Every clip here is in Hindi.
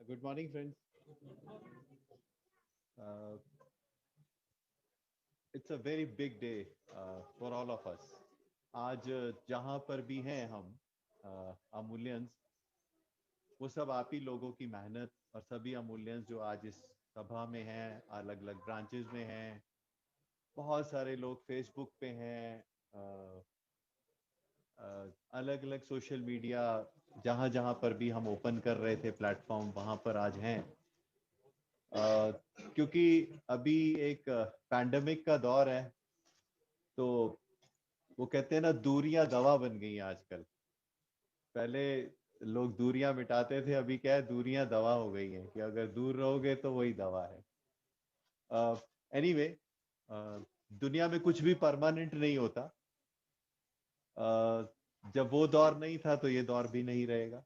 Good morning, friends. Uh, it's a very big day for all of us. आज जहाँ पर भी हैं हम अमूल्यंस, वो सब आप ही लोगों की मेहनत और सभी अमूल्यंस जो आज इस सभा में हैं, अलग अलग ब्रांचेस में हैं, बहुत सारे लोग फेसबुक पे हैं, अलग अलग सोशल मीडिया जहाँ जहाँ पर भी हम ओपन कर रहे थे प्लेटफॉर्म, वहाँ पर आज हैं। क्योंकि अभी एक पैंडेमिक का दौर है, तो वो कहते हैं ना, दूरियां दवा बन गई हैं आजकल। पहले लोग दूरियां मिटाते थे, अभी क्या है, दूरियां दवा हो गई हैं कि अगर दूर रहोगे तो वही दवा है। एनीवे, दुनिया में कुछ भी परमानेंट नहीं होता। जब वो दौर नहीं था तो ये दौर भी नहीं रहेगा।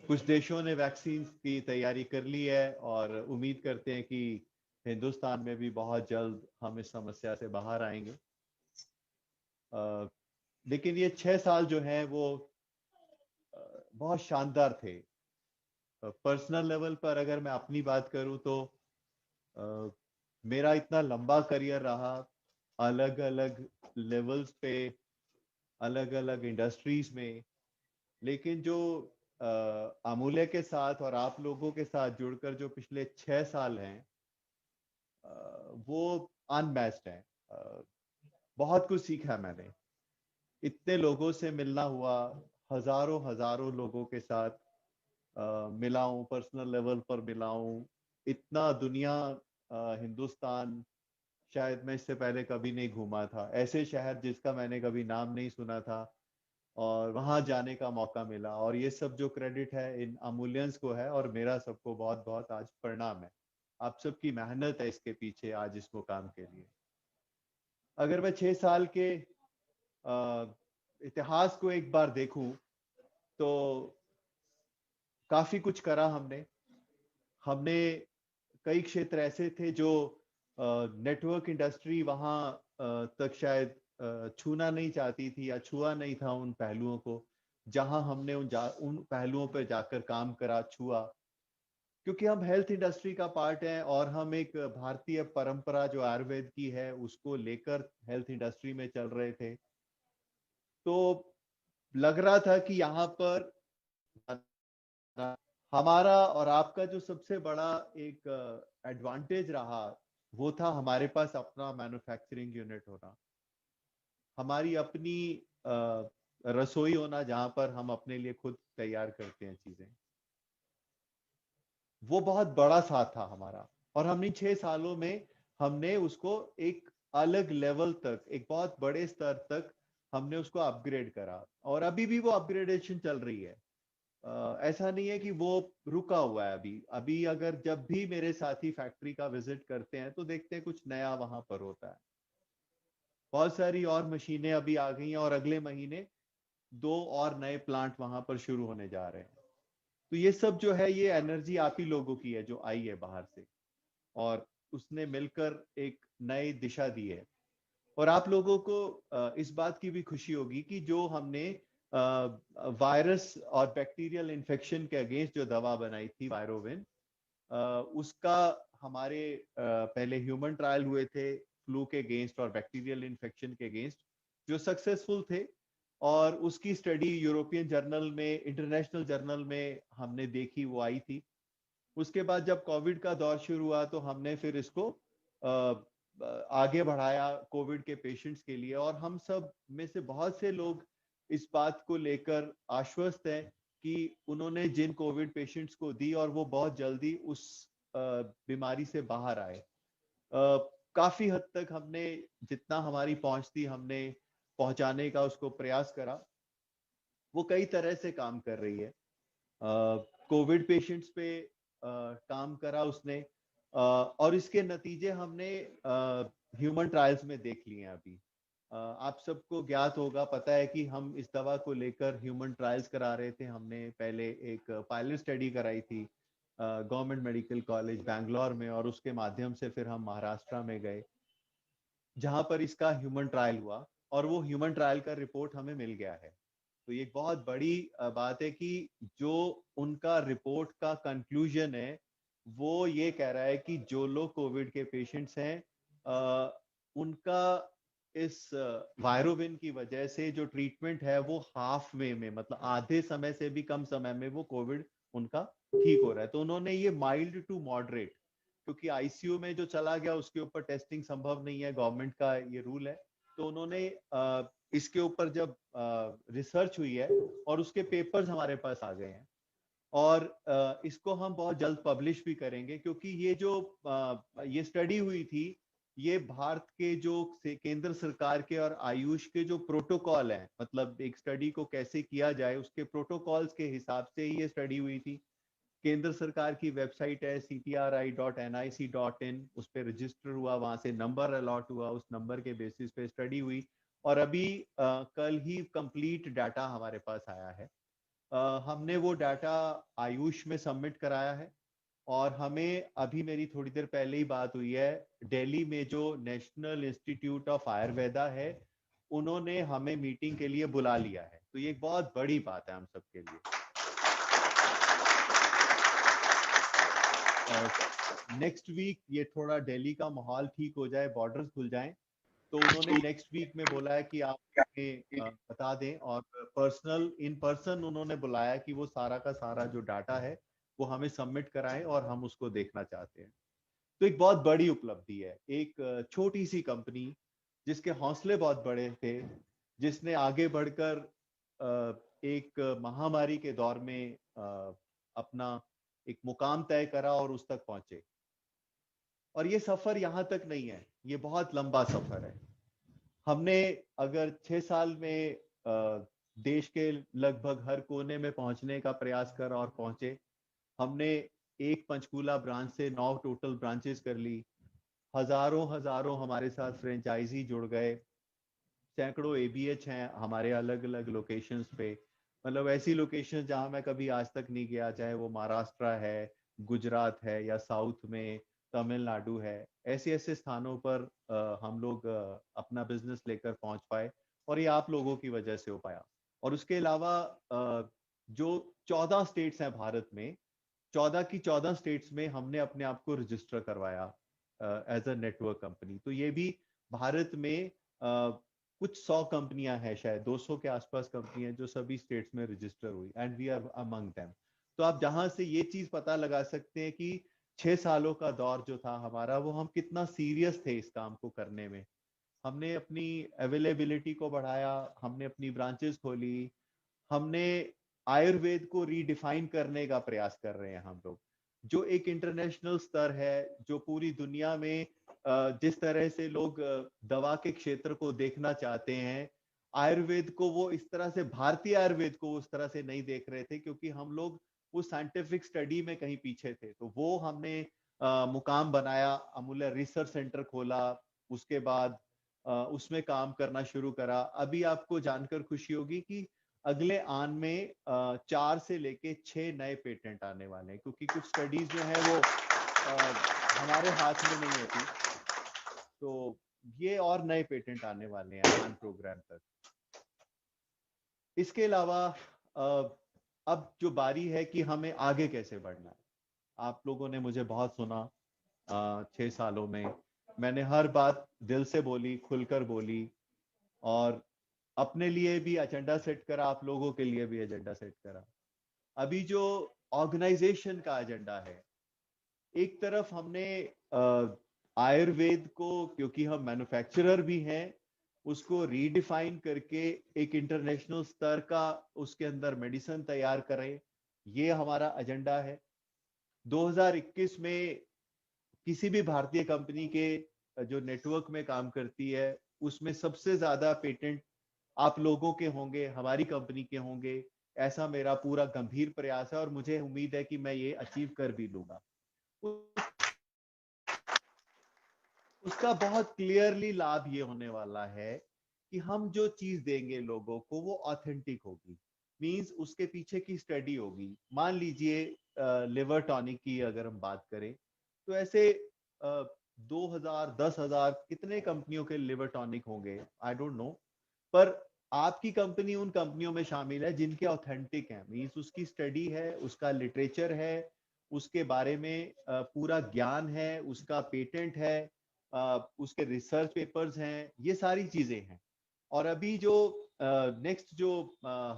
कुछ देशों ने वैक्सीन की तैयारी कर ली है और उम्मीद करते हैं कि हिंदुस्तान में भी बहुत जल्द हम इस समस्या से बाहर आएंगे। लेकिन ये 6 साल जो हैं वो बहुत शानदार थे। पर्सनल लेवल पर अगर मैं अपनी बात करूं तो मेरा इतना लंबा करियर रहा, अलग अलग लेवल्स पे, अलग अलग इंडस्ट्रीज में। लेकिन जो अमूल्य के साथ और आप लोगों के साथ जुड़कर जो पिछले 6 साल हैं, वो अनमैच्ड हैं। बहुत कुछ सीखा मैंने, इतने लोगों से मिलना हुआ, हजारों हजारों लोगों के साथ मिला हूँ, पर्सनल लेवल पर मिला हूँ। इतना दुनिया, हिंदुस्तान, शायद मैं इससे पहले कभी नहीं घूमा था। ऐसे शहर जिसका मैंने कभी नाम नहीं सुना था, और वहां जाने का मौका मिला। और ये सब जो क्रेडिट है इन अमूल्यंस को है, और मेरा सबको बहुत बहुत आज प्रणाम है। आप सबकी मेहनत है इसके पीछे, आज इस मुकाम के लिए। अगर मैं 6 साल के इतिहास को एक बार देखूं, तो काफी कुछ करा हमने। हमने कई क्षेत्र ऐसे थे जो नेटवर्क इंडस्ट्री वहां तक शायद छूना नहीं चाहती थी, या छुआ नहीं था उन पहलुओं को, जहां हमने उन पहलुओं पर जाकर काम करा, छुआ। क्योंकि हम हेल्थ इंडस्ट्री का पार्ट है, और हम एक भारतीय परंपरा जो आयुर्वेद की है उसको लेकर हेल्थ इंडस्ट्री में चल रहे थे। तो लग रहा था कि यहाँ पर हमारा और आपका जो सबसे बड़ा एक एडवांटेज रहा, वो था हमारे पास अपना मैन्युफैक्चरिंग यूनिट होना, हमारी अपनी रसोई होना, जहां पर हम अपने लिए खुद तैयार करते हैं चीजें। वो बहुत बड़ा साथ था हमारा। और हमने 6 सालों में हमने उसको एक अलग लेवल तक, एक बहुत बड़े स्तर तक हमने उसको अपग्रेड करा, और अभी भी वो अपग्रेडेशन चल रही है। ऐसा नहीं है कि वो रुका हुआ है। अभी अभी अगर जब भी मेरे साथी फैक्ट्री का विजिट करते हैं तो देखते हैं कुछ नया वहां पर होता है। बहुत सारी और मशीनें अभी आ गई हैं, और अगले महीने 2 और नए प्लांट वहां पर शुरू होने जा रहे हैं। तो ये सब जो है, ये एनर्जी आप ही लोगों की है जो आई है बाहर से, और उसने मिलकर एक नई दिशा दी है। और आप लोगों को इस बात की भी खुशी होगी कि जो हमने वायरस और बैक्टीरियल इन्फेक्शन के अगेंस्ट जो दवा बनाई थी, वायरोविन, उसका हमारे पहले ह्यूमन ट्रायल हुए थे फ्लू के अगेंस्ट और बैक्टीरियल इन्फेक्शन के अगेंस्ट, जो सक्सेसफुल थे। और उसकी स्टडी यूरोपियन जर्नल में, इंटरनेशनल जर्नल में हमने देखी, वो आई थी। उसके बाद जब कोविड का दौर शुरू हुआ तो हमने फिर इसको आगे बढ़ाया कोविड के पेशेंट्स के लिए। और हम सब में से बहुत से लोग इस बात को लेकर आश्वस्त हैं कि उन्होंने जिन कोविड पेशेंट्स को दी, और वो बहुत जल्दी उस बीमारी से बाहर आए। काफी हद तक हमने जितना हमारी पहुंच थी, हमने पहुंचाने का उसको प्रयास करा। वो कई तरह से काम कर रही है। कोविड पेशेंट्स पे काम करा उसने, और इसके नतीजे हमने ह्यूमन ट्रायल्स में देख लिए हैं अभी। आप सबको ज्ञात होगा, पता है कि हम इस दवा को लेकर ह्यूमन ट्रायल्स करा रहे थे। हमने पहले एक पायलट स्टडी कराई थी गवर्नमेंट मेडिकल कॉलेज बैंगलोर में, और उसके माध्यम से फिर हम महाराष्ट्र में गए, जहां पर इसका ह्यूमन ट्रायल हुआ। और वो ह्यूमन ट्रायल का रिपोर्ट हमें मिल गया है। तो ये बहुत बड़ी बात है कि जो उनका रिपोर्ट का कंक्लूजन है वो ये कह रहा है कि जो लोग कोविड के पेशेंट्स हैं उनका इस वायरोविन की वजह से जो ट्रीटमेंट है वो हाफ वे में, मतलब आधे समय से भी कम समय में वो कोविड उनका ठीक हो रहा है। तो उन्होंने ये माइल्ड टू मॉडरेट, क्योंकि आईसीयू में जो चला गया उसके ऊपर टेस्टिंग संभव नहीं है, गवर्नमेंट का ये रूल है, तो उन्होंने इसके ऊपर जब रिसर्च हुई है और उसके पेपर्स हमारे पास आ गए हैं और इसको हम बहुत जल्द पब्लिश भी करेंगे, क्योंकि ये जो ये स्टडी हुई थी ये भारत के जो केंद्र सरकार के और आयुष के जो प्रोटोकॉल हैं, मतलब एक स्टडी को कैसे किया जाए उसके प्रोटोकॉल्स के हिसाब से ही ये स्टडी हुई थी। केंद्र सरकार की वेबसाइट है ctri.nic.in, उस पर रजिस्टर हुआ, वहां से नंबर अलॉट हुआ, उस नंबर के बेसिस पे स्टडी हुई और अभी कल ही कंप्लीट डाटा हमारे पास आया है। हमने वो डाटा आयुष में सबमिट कराया है और हमें अभी मेरी थोड़ी देर पहले ही बात हुई है, दिल्ली में जो नेशनल इंस्टीट्यूट ऑफ आयुर्वेदा है उन्होंने हमें मीटिंग के लिए बुला लिया है। तो ये एक बहुत बड़ी बात है हम सबके लिए। नेक्स्ट वीक ये थोड़ा दिल्ली का माहौल ठीक हो जाए, बॉर्डर्स खुल जाएं, तो उन्होंने नेक्स्ट वीक में बोला है कि आप हमें बता दें और इन पर्सन उन्होंने बुलाया कि वो सारा का सारा जो डाटा है वो हमें सबमिट कराएं और हम उसको देखना चाहते हैं। तो एक बहुत बड़ी उपलब्धि है, एक छोटी सी कंपनी जिसके हौसले बहुत बड़े थे, जिसने आगे बढ़कर एक महामारी के दौर में अपना एक मुकाम तय करा और उस तक पहुंचे। और ये सफर यहाँ तक नहीं है, ये बहुत लंबा सफर है। हमने अगर 6 साल में देश के लगभग हर कोने में पहुंचने का प्रयास करा और पहुंचे। हमने एक पंचकूला ब्रांच से 9 टोटल ब्रांचेस कर ली, हजारों हजारों हमारे साथ फ्रेंचाइजी जुड़ गए, सैकड़ों एबीएच हैं हमारे अलग अलग लोकेशंस पे, मतलब ऐसी लोकेशन जहां मैं कभी आज तक नहीं गया, चाहे वो महाराष्ट्र है, गुजरात है या साउथ में तमिलनाडु है, ऐसे ऐसे स्थानों पर हम लोग अपना बिजनेस लेकर पहुंच पाए और ये आप लोगों की वजह से हो पाया। और उसके अलावा जो 14 स्टेट्स हैं भारत में, 14 की 14 स्टेट्स में हमने अपने आप को रजिस्टर करवाया एज अ नेटवर्क कंपनी। तो ये भी भारत में कुछ 100 कंपनियां हैं, शायद 200 के आसपास कंपनियां जो सभी स्टेट्स में रजिस्टर हुई, and we are among them. तो आप जहां से ये चीज पता लगा सकते हैं कि 6 सालों का दौर जो था हमारा, वो हम कितना सीरियस थे इस काम को करने में। हमने अपनी अवेलेबिलिटी को बढ़ाया, हमने अपनी ब्रांचेस खोली, हमने आयुर्वेद को रीडिफाइन करने का प्रयास कर रहे हैं हम लोग, जो एक इंटरनेशनल स्तर है, जो पूरी दुनिया में जिस तरह से लोग दवा के क्षेत्र को देखना चाहते हैं, आयुर्वेद को वो इस तरह से, भारतीय आयुर्वेद को उस तरह से नहीं देख रहे थे, क्योंकि हम लोग वो साइंटिफिक स्टडी में कहीं पीछे थे। तो वो हमने मुकाम बनाया, अमूल्य रिसर्च सेंटर खोला, उसके बाद उसमें काम करना शुरू करा। अभी आपको जानकर खुशी होगी कि अगले आन में 4 से लेके 6 नए पेटेंट आने वाले हैं, क्योंकि कुछ स्टडीज जो है वो हमारे हाथ में नहीं होती। तो ये और नए पेटेंट आने वाले हैं आन प्रोग्राम तक। इसके अलावा अब जो बारी है कि हमें आगे कैसे बढ़ना है। आप लोगों ने मुझे बहुत सुना 6 सालों में, मैंने हर बात दिल से बोली, खुलकर बोली, और अपने लिए भी एजेंडा सेट करा, आप लोगों के लिए भी एजेंडा सेट करा। अभी जो ऑर्गेनाइजेशन का एजेंडा है, एक तरफ हमने आयुर्वेद को, क्योंकि हम मैन्युफैक्चरर भी हैं, उसको रीडिफाइन करके एक इंटरनेशनल स्तर का उसके अंदर मेडिसिन तैयार करें, ये हमारा एजेंडा है। 2021 में किसी भी भारतीय कंपनी के जो नेटवर्क में काम करती है उसमें सबसे ज्यादा पेटेंट आप लोगों के होंगे, हमारी कंपनी के होंगे, ऐसा मेरा पूरा गंभीर प्रयास है और मुझे उम्मीद है कि मैं ये अचीव कर भी लूंगा। उसका बहुत क्लियरली लाभ ये होने वाला है कि हम जो चीज देंगे लोगों को वो ऑथेंटिक होगी, मींस उसके पीछे की स्टडी होगी। मान लीजिए लिवर टॉनिक की अगर हम बात करें, तो ऐसे 2000 10,000 कितने कंपनियों के लिवर टॉनिक होंगे, आई डोंट नो, पर आपकी कंपनी उन कंपनियों में शामिल है जिनके ऑथेंटिक हैं, मीन्स उसकी स्टडी है, उसका लिटरेचर है, उसके बारे में पूरा ज्ञान है, उसका पेटेंट है, उसके रिसर्च पेपर्स हैं, ये सारी चीजें हैं। और अभी जो नेक्स्ट जो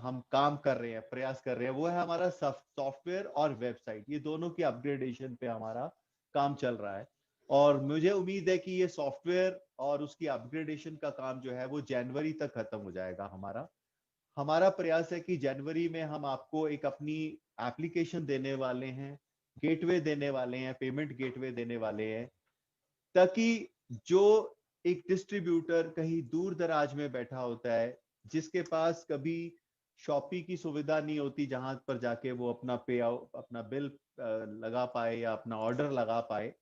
हम काम कर रहे हैं, प्रयास कर रहे हैं, वो है हमारा सॉफ्टवेयर और वेबसाइट, ये दोनों की अपग्रेडेशन पे हमारा काम चल रहा है। और मुझे उम्मीद है कि ये सॉफ्टवेयर और उसकी अपग्रेडेशन का काम जो है वो जनवरी तक खत्म हो जाएगा हमारा। हमारा प्रयास है कि जनवरी में हम आपको एक अपनी एप्लीकेशन देने वाले हैं, गेटवे देने वाले हैं, पेमेंट गेटवे देने वाले हैं, ताकि जो एक डिस्ट्रीब्यूटर कहीं दूर दराज में बैठा होता है, जिसके पास कभी शॉपी की सुविधा नहीं होती जहां पर जाके वो अपना पे आउट, अपना बिल लगा पाए या अपना ऑर्डर लगा पाए,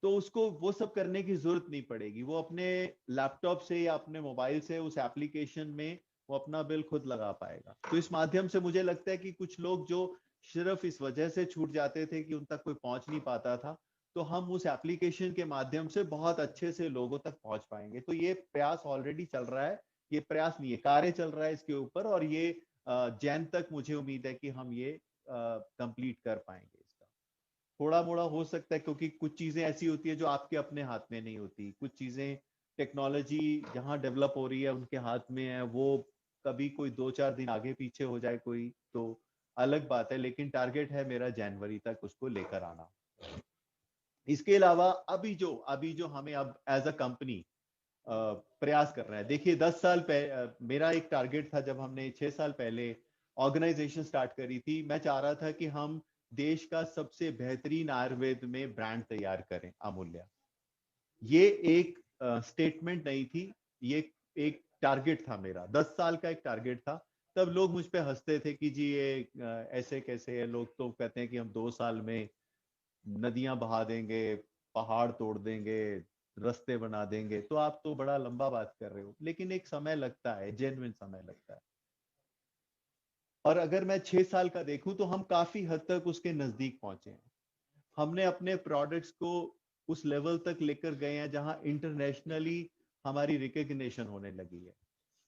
तो उसको वो सब करने की जरूरत नहीं पड़ेगी। वो अपने लैपटॉप से या अपने मोबाइल से उस एप्लीकेशन में वो अपना बिल खुद लगा पाएगा। तो इस माध्यम से मुझे लगता है कि कुछ लोग जो सिर्फ इस वजह से छूट जाते थे कि उन तक कोई पहुंच नहीं पाता था, तो हम उस एप्लीकेशन के माध्यम से बहुत अच्छे से लोगों तक पहुंच पाएंगे। तो ये प्रयास ऑलरेडी चल रहा है, ये प्रयास नहीं है, कार्य चल रहा है इसके ऊपर, और ये जैन तक मुझे उम्मीद है कि हम ये कंप्लीट कर पाएंगे। थोड़ा मोड़ा हो सकता है क्योंकि कुछ चीजें ऐसी होती है जो आपके अपने हाथ में नहीं होती, कुछ चीजें टेक्नोलॉजी जहां डेवलप हो रही है उनके हाथ में है, वो कभी कोई 2-4 दिन आगे पीछे हो जाए कोई तो अलग बात है, लेकिन टारगेट है मेरा जनवरी तक उसको लेकर आना। इसके अलावा अभी जो हमें अब एज अ कंपनी प्रयास कर रहे हैं, देखिए 10 साल पहले मेरा एक टारगेट था, जब हमने 6 साल पहले ऑर्गेनाइजेशन स्टार्ट करी थी, मैं चाह रहा था कि हम देश का सबसे बेहतरीन आयुर्वेद में ब्रांड तैयार करें, अमूल्य। ये एक स्टेटमेंट नहीं थी, ये एक टारगेट था मेरा, 10 साल का एक टारगेट था। तब लोग मुझ पे हंसते थे कि जी ये ऐसे कैसे है, लोग तो कहते हैं कि हम 2 साल में नदियां बहा देंगे, पहाड़ तोड़ देंगे, रास्ते बना देंगे, तो आप तो बड़ा लंबा बात कर रहे हो, लेकिन एक समय लगता है, जेन्युइन समय लगता है। और अगर मैं 6 साल का देखूं तो हम काफी हद तक उसके नजदीक पहुंचे हैं। हमने अपने प्रोडक्ट्स को उस लेवल तक लेकर गए हैं जहां इंटरनेशनली हमारी रिकग्निशन होने लगी है।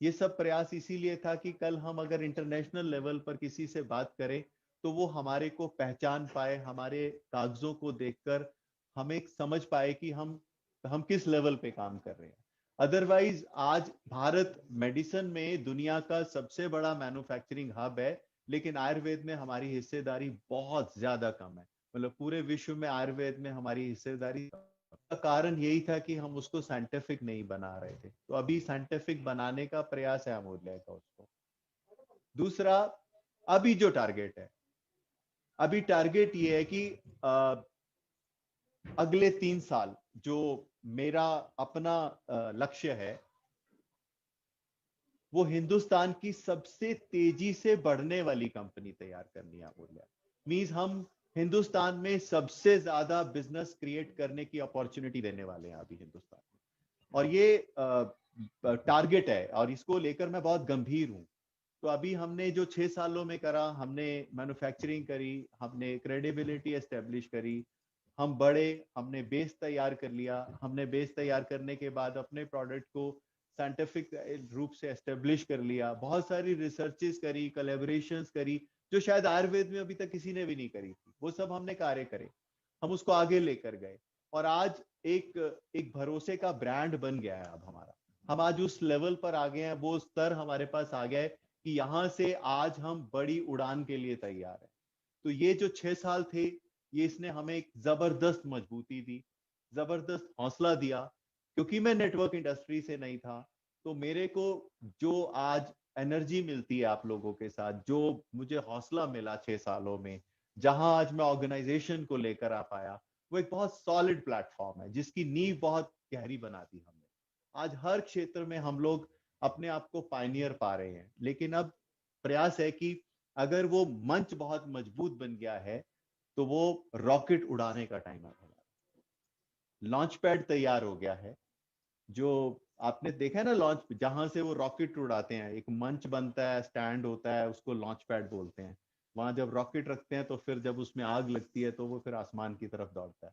ये सब प्रयास इसीलिए था कि कल हम अगर इंटरनेशनल लेवल पर किसी से बात करें तो वो हमारे को पहचान पाए, हमारे कागजों को देखकर हमें समझ पाए कि हम किस लेवल पे काम कर रहे हैं। अदरवाइज आज भारत मेडिसिन में दुनिया का सबसे बड़ा मैन्युफैक्चरिंग हब है, लेकिन आयुर्वेद में हमारी हिस्सेदारी बहुत ज्यादा कम है। मतलब पूरे विश्व में आयुर्वेद में हमारी हिस्सेदारी का कारण यही था कि हम उसको साइंटिफिक नहीं बना रहे थे, तो अभी साइंटिफिक बनाने का प्रयास है अमूल्य का उसको। दूसरा, अभी जो टारगेट है, अभी टारगेट ये है कि अगले 3 साल जो मेरा अपना लक्ष्य है, वो हिंदुस्तान की सबसे तेजी से बढ़ने वाली कंपनी तैयार करनी है अमूल्य। मीन्स हम हिंदुस्तान में सबसे ज्यादा बिजनेस क्रिएट करने की अपॉर्चुनिटी देने वाले हैं अभी हिंदुस्तान में, और ये टारगेट है और इसको लेकर मैं बहुत गंभीर हूं। तो अभी हमने जो 6 सालों में करा, हमने मैन्युफैक्चरिंग करी, हमने क्रेडिबिलिटी एस्टेब्लिश करी, हम बड़े, हमने बेस तैयार कर लिया, हमने बेस तैयार करने के बाद अपने प्रोडक्ट को साइंटिफिक रूप से एस्टेब्लिश कर लिया, बहुत सारी रिसर्चेस करी, कोलैबोरेशंस करी, जो शायद आयुर्वेद में अभी तक किसी ने भी नहीं करी थी, वो सब हमने कार्य करे, हम उसको आगे लेकर गए। और आज एक एक भरोसे का ब्रांड बन गया है अब हमारा। हम आज उस लेवल पर आ गए हैं, वो स्तर हमारे पास आ गया है कि यहां से आज हम बड़ी उड़ान के लिए तैयार हैं। तो ये जो 6 साल थे, ये इसने हमें एक जबरदस्त मजबूती दी, जबरदस्त हौसला दिया, क्योंकि मैं नेटवर्क इंडस्ट्री से नहीं था। तो मेरे को जो आज एनर्जी मिलती है आप लोगों के साथ, जो मुझे हौसला मिला 6 सालों में, जहां आज मैं ऑर्गेनाइजेशन को लेकर आ पाया, वो एक बहुत सॉलिड प्लेटफॉर्म है जिसकी नींव बहुत गहरी बना दी हमने। आज हर क्षेत्र में हम लोग अपने आप को पायनियर पा रहे हैं, लेकिन अब प्रयास है कि अगर वो मंच बहुत मजबूत बन गया है तो वो रॉकेट उड़ाने का टाइम है हमारा। लॉन्च पैड तैयार हो गया है, जो आपने देखा है ना, लॉन्च जहां से वो रॉकेट उड़ाते हैं, एक मंच बनता है, स्टैंड होता है, उसको लॉन्च पैड बोलते हैं। वहां जब रॉकेट रखते हैं तो फिर जब उसमें आग लगती है तो वो फिर आसमान की तरफ दौड़ता है।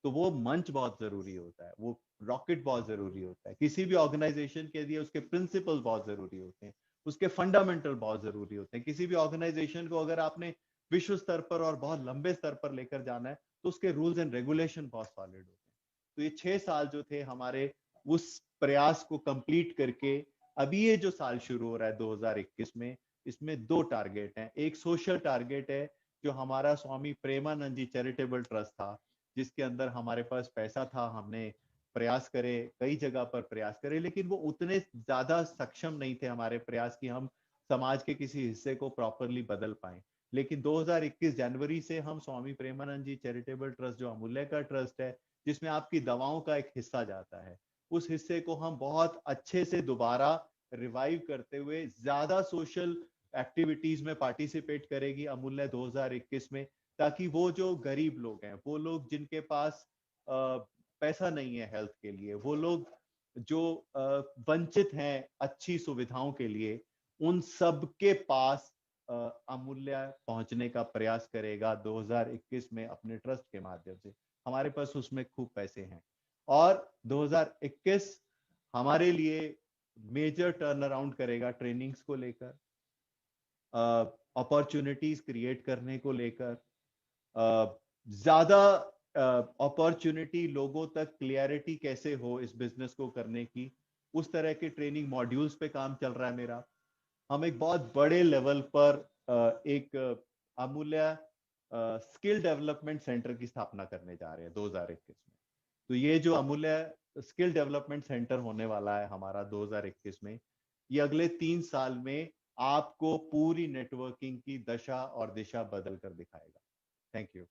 तो वो मंच बहुत जरूरी होता है, वो रॉकेट बहुत जरूरी होता है। किसी भी ऑर्गेनाइजेशन के लिए उसके प्रिंसिपल बहुत जरूरी होते हैं, उसके फंडामेंटल बहुत जरूरी होते हैं। किसी भी ऑर्गेनाइजेशन को अगर आपने विश्व स्तर पर और बहुत लंबे स्तर पर लेकर जाना है तो उसके रूल्स एंड रेगुलेशन बहुत सॉलिड होते हैं। तो ये 6 साल जो थे हमारे उस प्रयास को कंप्लीट करके अभी ये जो साल शुरू हो रहा है 2021 में, इसमें 2 टारगेट हैं। एक सोशल टारगेट है जो हमारा स्वामी प्रेमानंद जी चैरिटेबल ट्रस्ट था, जिसके अंदर हमारे पास पैसा था, हमने प्रयास करे, कई जगह पर प्रयास करे, लेकिन वो उतने ज्यादा सक्षम नहीं थे हमारे प्रयास की हम समाज के किसी हिस्से को प्रॉपरली बदल पाए। लेकिन 2021 जनवरी से हम स्वामी प्रेमानंद जी चैरिटेबल ट्रस्ट, जो अमूल्य का ट्रस्ट है, जिसमें आपकी दवाओं का एक हिस्सा जाता है, उस हिस्से को हम बहुत अच्छे से दोबारा रिवाइव करते हुए ज्यादा सोशल एक्टिविटीज में पार्टिसिपेट करेगी अमूल्य 2021 में, ताकि वो जो गरीब लोग हैं, वो लोग जिनके पास पैसा नहीं है हेल्थ के लिए, वो लोग जो वंचित हैं अच्छी सुविधाओं के लिए, उन सब के पास अमूल्य पहुंचने का प्रयास करेगा 2021 में अपने ट्रस्ट के माध्यम से। हमारे पास उसमें खूब पैसे हैं और 2021 हमारे लिए मेजर टर्न अराउंड करेगा ट्रेनिंग्स को लेकर, अपॉर्चुनिटीज क्रिएट करने को लेकर, ज्यादा अपॉर्चुनिटी लोगों तक क्लियरिटी कैसे हो इस बिजनेस को करने की, उस तरह के ट्रेनिंग मॉड्यूल्स पे काम चल रहा है मेरा। हम एक बहुत बड़े लेवल पर एक अमूल्य स्किल डेवलपमेंट सेंटर की स्थापना करने जा रहे हैं 2021 में। तो ये जो अमूल्य स्किल डेवलपमेंट सेंटर होने वाला है हमारा 2021 में, ये अगले 3 साल में आपको पूरी नेटवर्किंग की दशा और दिशा बदल कर दिखाएगा। Thank you.